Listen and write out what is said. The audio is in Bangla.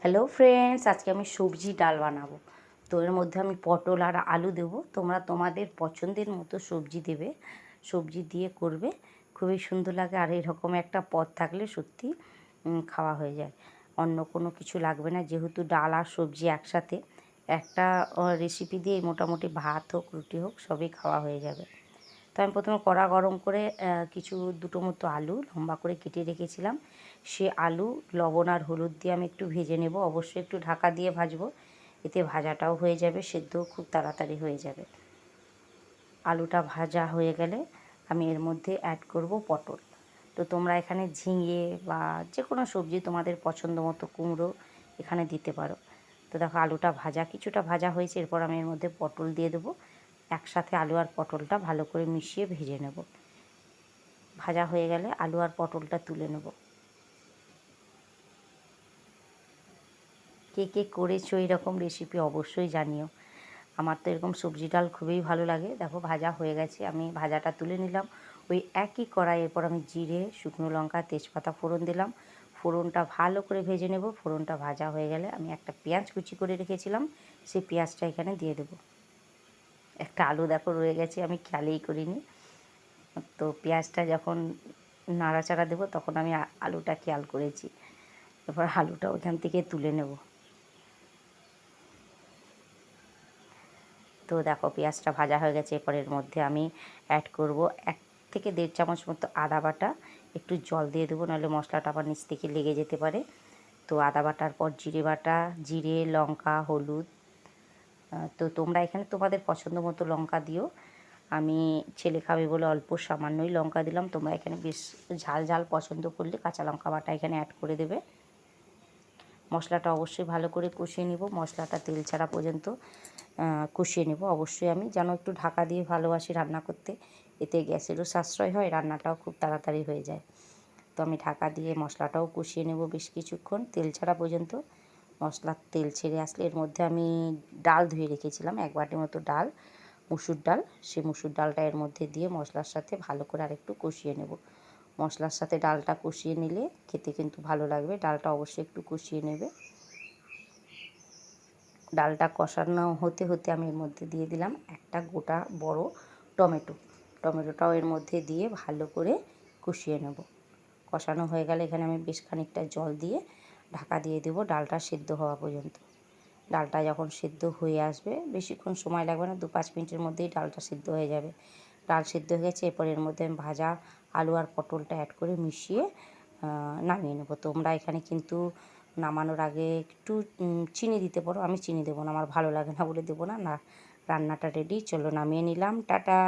হ্যালো ফ্রেন্ডস, আজকে আমি সবজি ডাল বানাবো। তো এর মধ্যে আমি পটল আর আলু দেবো। তোমরা তোমাদের পছন্দের মতো সবজি দেবে, সবজি দিয়ে করবে, খুবই সুন্দর লাগে। আর এরকম একটা পদ থাকলে সত্যি খাওয়া হয়ে যায়, অন্য কোনো কিছু লাগবে না। যেহেতু ডাল আর সবজি একসাথে, একটা রেসিপি দিয়ে মোটামুটি ভাত হোক রুটি হোক সবই খাওয়া হয়ে যাবে। তো আমি প্রথমে কড়া গরম করে দুটো মতো আলু লম্বা করে কেটে রেখেছিলাম। সে আলু লবণ আর হলুদ দিয়ে আমি একটু ভেজে নেব। অবশ্যই একটু ঢাকা দিয়ে ভাজবো, এতে ভাজাটাও হয়ে যাবে, সেদ্ধও খুব তাড়াতাড়ি হয়ে যাবে। আলুটা ভাজা হয়ে গেলে আমি এর মধ্যে অ্যাড করব পটল। তো তোমরা এখানে ঝিঙে বা যে কোনো সবজি তোমাদের পছন্দ মতো, কুমড়ো এখানে দিতে পারো। তো দেখো আলুটা কিছুটা ভাজা হয়েছে। এরপর আমি এর মধ্যে পটল দিয়ে দেবো। একসাথে আলু আর পটলটা ভালো করে মিশিয়ে ভেজে নেব। ভাজা হয়ে গেলে আলু আর পটলটা তুলে নেব। কে কে করেছো এরকম রেসিপি অবশ্যই জানিও। আমার তো এরকম সবজি ডাল খুবই ভালো লাগে। দেখো ভাজা হয়ে গেছে, আমি ভাজাটা তুলে নিলাম। ওই একই কড়াই এরপর আমি জিরে, শুকনো লঙ্কা, তেজপাতা ফোড়ন দিলাম। ফোড়নটা ভালো করে ভেজে নেব। ফোড়নটা ভাজা হয়ে গেলে আমি একটা পেঁয়াজ কুচি করে রেখেছিলাম, সেই পেঁয়াজটা এখানে দিয়ে দেবো। একটা আলু দেখো রয়ে গেছে, আমি খেয়ালই করিনি। তো পেঁয়াজটা যখন নাড়াচাড়া দেবো তখন আমি আলুটা খেয়াল করেছি। এবার আলুটা ওখান থেকে তুলে নেব। তো দেখো পেঁয়াজটা ভাজা হয়ে গেছে। এরপর এর মধ্যে আমি অ্যাড করব 1 থেকে 1.5 চামচ মতো আদা বাটা। একটু জল দিয়ে দেবো, নাহলে মশলাটা আবার নিচ থেকে লেগে যেতে পারে। তো আদা বাটার পর জিরে বাটা, জিরে, লঙ্কা, হলুদ। তো তোমরা এখানে তোমাদের পছন্দ মতো লঙ্কা দিও। আমি ছেলে খাবে বলে অল্প সামান্যই লঙ্কা দিলাম। তোমরা এখানে বেশ ঝাল ঝাল পছন্দ করলে কাঁচা লঙ্কা বাটা এখানে অ্যাড করে দেবে। মশলাটা অবশ্যই ভালো করে কষিয়ে নিব। মশলাটা তেল ছাড়া পর্যন্ত কষিয়ে নেব। অবশ্যই আমি যেন একটু ঢাকা দিয়ে ভালোবাসি রান্না করতে, এতে গ্যাসেরও সাশ্রয় হয়, রান্নাটাও খুব তাড়াতাড়ি হয়ে যায়। তো আমি ঢাকা দিয়ে মশলাটাও কষিয়ে নেব বেশ কিছুক্ষণ, তেল ছাড়া পর্যন্ত। মশলার তেল ছেড়ে আসলে এর মধ্যে আমি ডাল ধুয়ে রেখেছিলাম, 1 বাটি মতো ডাল, মুসুর ডাল। সেই মুসুর ডালটা এর মধ্যে দিয়ে মশলার সাথে ভালো করে আরেকটু কষিয়ে নেব। মশলার সাথে ডালটা কষিয়ে নিলে খেতে কিন্তু ভালো লাগবে। ডালটা অবশ্যই একটু কষিয়ে নেবে। ডালটা কষানো হতে হতে আমি এর মধ্যে দিয়ে দিলাম একটা গোটা বড় টমেটো। টমেটোটাও এর মধ্যে দিয়ে ভালো করে কষিয়ে নেব। কষানো হয়ে গেলে এখানে আমি বেশ খানিকটা জল দিয়ে ঢাকা দিয়ে দেবো ডালটা সেদ্ধ হওয়া পর্যন্ত। ডালটা যখন সেদ্ধ হয়ে আসবে, বেশিক্ষণ সময় লাগবে না, 2-5 মিনিটের মধ্যেই ডালটা সেদ্ধ হয়ে যাবে। ডাল সেদ্ধ হয়ে গেছে। এরপর এর মধ্যে আমি ভাজা আলু আর পটলটা অ্যাড করে মিশিয়ে নামিয়ে নেব। তোমরা এখানে কিন্তু নামানোর আগে একটু চিনি দিতে পারো। আমি চিনি দেবো না, আমার ভালো লাগে না বলে দেবো না। রান্নাটা রেডি, চলো নামিয়ে নিলাম, টাটা।